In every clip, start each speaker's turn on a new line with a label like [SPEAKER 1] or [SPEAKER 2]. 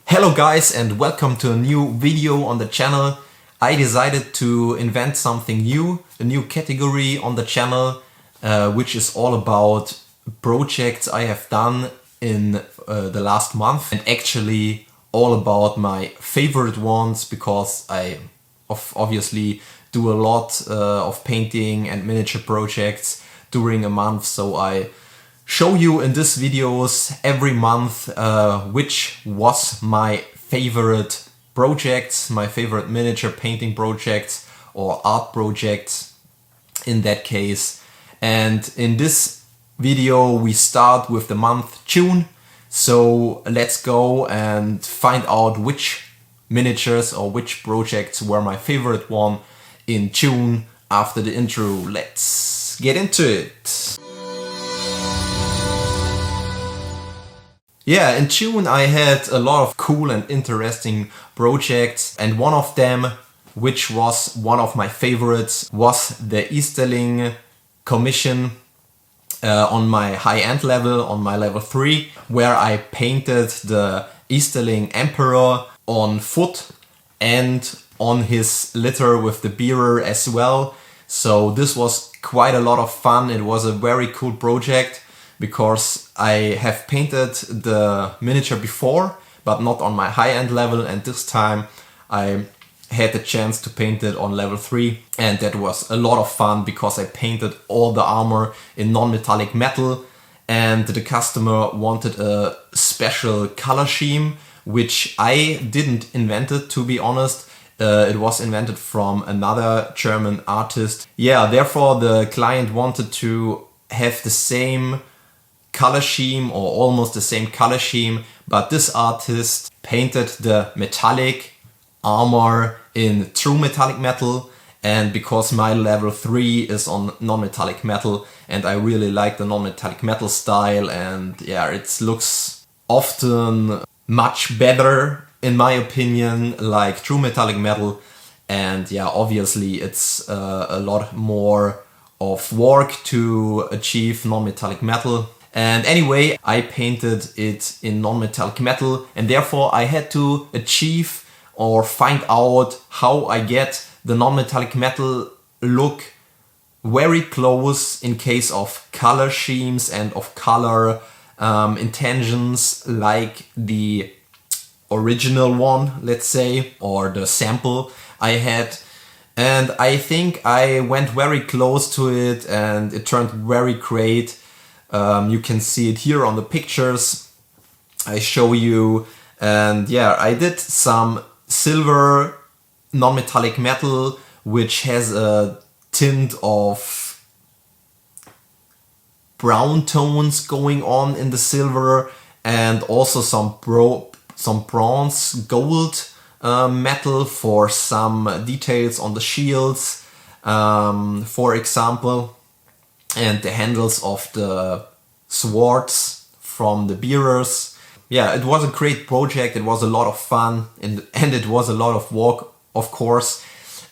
[SPEAKER 1] Hello guys and welcome to a new video on the channel. I decided to invent something new, a new category on the channel, which is all about projects I have done in the last month, and actually all about my favorite ones, because I obviously do a lot of painting and miniature projects during a month, so I show you in these videos every month which was my favorite projects, my favorite miniature painting projects or art projects in that case. And in this video we start with the month June, so let's go and find out which miniatures or which projects were my favorite one in June after the intro. Let's get into it. Yeah, in June I had a lot of cool and interesting projects, and one of them, which was one of my favorites, was the Easterling commission on my high-end level, on my level 3, where I painted the Easterling Emperor on foot and on his litter with the bearer as well. So this was quite a lot of fun. It was a very cool project, because I have painted the miniature before, but not on my high-end level, and this time I had the chance to paint it on level 3, and that was a lot of fun because I painted all the armor in non-metallic metal, and the customer wanted a special color scheme, which I didn't invent it, to be honest. It was invented from another German artist. Yeah, therefore the client wanted to have the same color scheme, or almost the same color scheme, but this artist painted the metallic armor in true metallic metal, and because my level 3 is on non-metallic metal and I really like the non-metallic metal style, and yeah, it looks often much better in my opinion like true metallic metal, and yeah, obviously it's a lot more of work to achieve non-metallic metal. And anyway, I painted it in non-metallic metal, and therefore I had to achieve or find out how I get the non-metallic metal look very close in case of color schemes and of color intentions like the original one, let's say, or the sample I had. And I think I went very close to it and it turned very great. You can see it here on the pictures I show you, and yeah, I did some silver non-metallic metal which has a tint of brown tones going on in the silver, and also some bronze gold metal for some details on the shields, for example, and the handles of the swords from the bearers. Yeah, it was a great project, it was a lot of fun, and it was a lot of work, of course.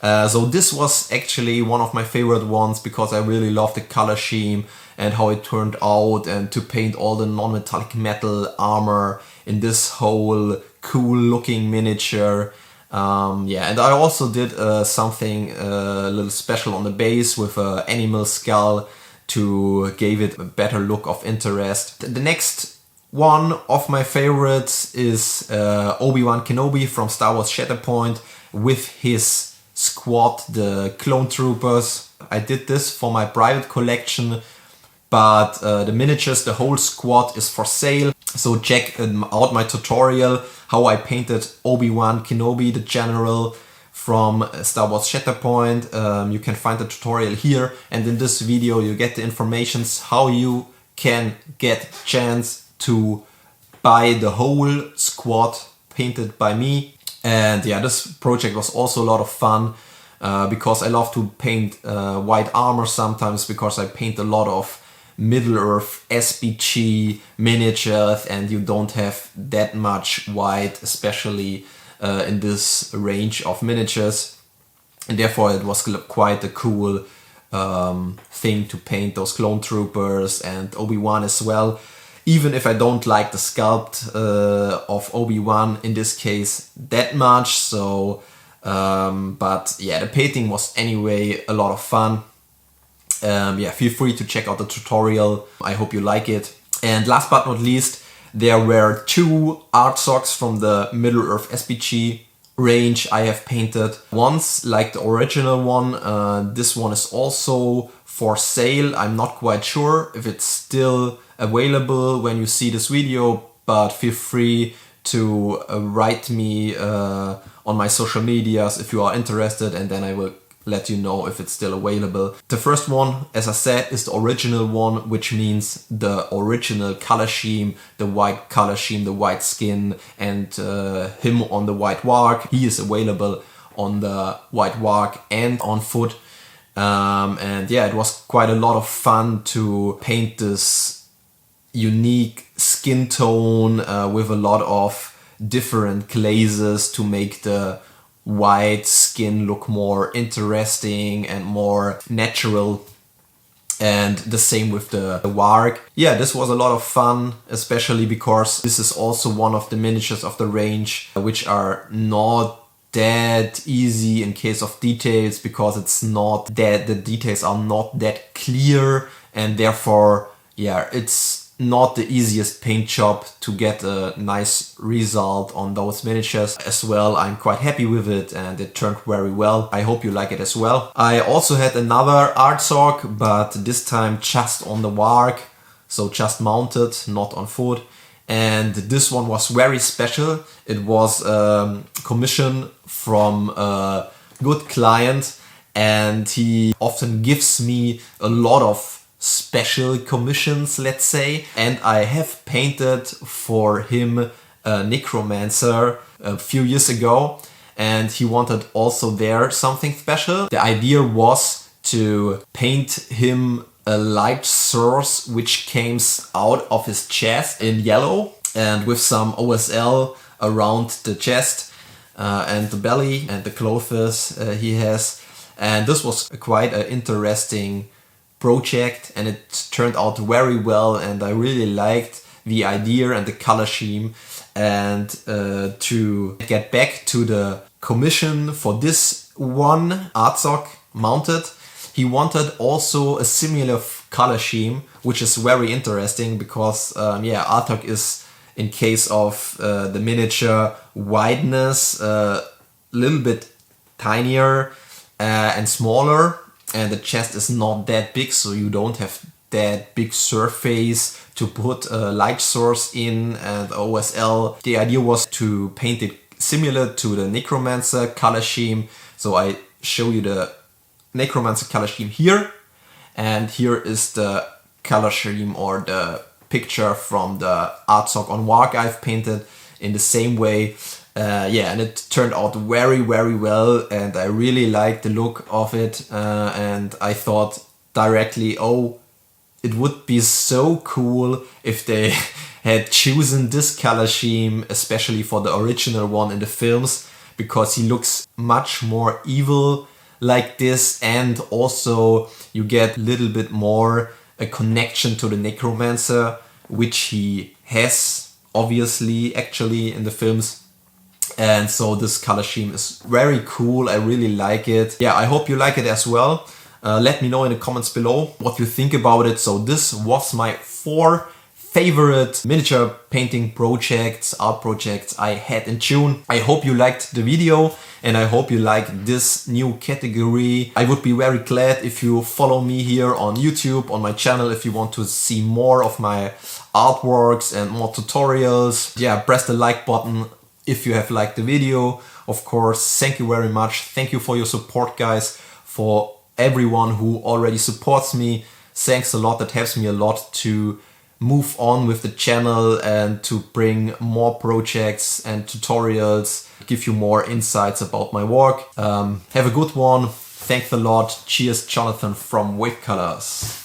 [SPEAKER 1] So this was actually one of my favorite ones, because I really loved the color scheme and how it turned out, and to paint all the non-metallic metal armor in this whole cool looking miniature. Yeah, and I also did something a little special on the base with an animal skull to give it a better look of interest. The next one of my favorites is Obi-Wan Kenobi from Star Wars Shatterpoint with his squad, the clone troopers. I did this for my private collection, but the miniatures, the whole squad, is for sale. So check out my tutorial how I painted Obi-Wan Kenobi, the general from Star Wars Shatterpoint. You can find the tutorial here, and in this video you get the informations how you can get chance to buy the whole squad painted by me. And yeah, this project was also a lot of fun, because I love to paint white armor sometimes, because I paint a lot of Middle-earth SPG miniatures and you don't have that much white, especially in this range of miniatures, and therefore it was quite a cool thing to paint those clone troopers and Obi-Wan as well. even if I don't like the sculpt of Obi-Wan in this case that much. So, but yeah, the painting was anyway a lot of fun. Yeah, feel free to check out the tutorial. I hope you like it. And last but not least, there were 2 art socks from the Middle-earth SPG range I have painted. Once, like the original one, this one is also for sale. I'm not quite sure if it's still available when you see this video, but feel free to write me on my social medias if you are interested, and then I will let you know if it's still available. The first one, as I said, is the original one, which means the original color scheme, the white color scheme, the white skin, and him on the white warg. He is available on the white warg and on foot. And yeah, it was quite a lot of fun to paint this unique skin tone with a lot of different glazes to make the white skin look more interesting and more natural, and the same with the warg. Yeah, this was a lot of fun, especially because this is also one of the miniatures of the range which are not that easy in case of details, because it's not that the details are not that clear, and therefore yeah, it's not the easiest paint job to get a nice result on those miniatures as well. I'm quite happy with it and it turned very well. I hope you like it as well. I also had another art sock, but this time just on the warg, so just mounted, not on foot. And this one was very special. It was commission from a good client, and he often gives me a lot of special commissions, let's say, and I have painted for him a necromancer a few years ago, and he wanted also there something special. The idea was to paint him a light source which came out of his chest in yellow, and with some OSL around the chest and the belly and the clothes he has. And this was quite an interesting project, and it turned out very well, and I really liked the idea and the color scheme. And to get back to the commission for this one art sock mounted, he wanted also a similar color scheme, which is very interesting because yeah, Artok is, in case of the miniature wideness, a little bit tinier and smaller, and the chest is not that big, so you don't have that big surface to put a light source in and OSL. The idea was to paint it similar to the Necromancer color scheme. So I show you the Necromancer color scheme here, and here is the color scheme or the picture from the art sock on warg I've painted in the same way. Yeah, and it turned out very, very well, and I really liked the look of it, and I thought directly, oh, it would be so cool if they had chosen this color scheme, especially for the original one in the films, because he looks much more evil like this, and also you get a little bit more a connection to the Necromancer, which he has obviously actually in the films. And so this color scheme is very cool. I really like it. Yeah, I hope you like it as well. Let me know in the comments below what you think about it. So this was my 4 favorite miniature painting projects, art projects I had in June. I hope you liked the video, and I hope you like this new category. I would be very glad if you follow me here on YouTube, on my channel, if you want to see more of my artworks and more tutorials. Yeah, press the like button if you have liked the video. Of course, thank you very much. Thank you for your support, guys. For everyone who already supports me, thanks a lot. That helps me a lot to move on with the channel and to bring more projects and tutorials, give you more insights about my work. Have a good one. Thanks a lot. Cheers, Jonathan from Wavecolors.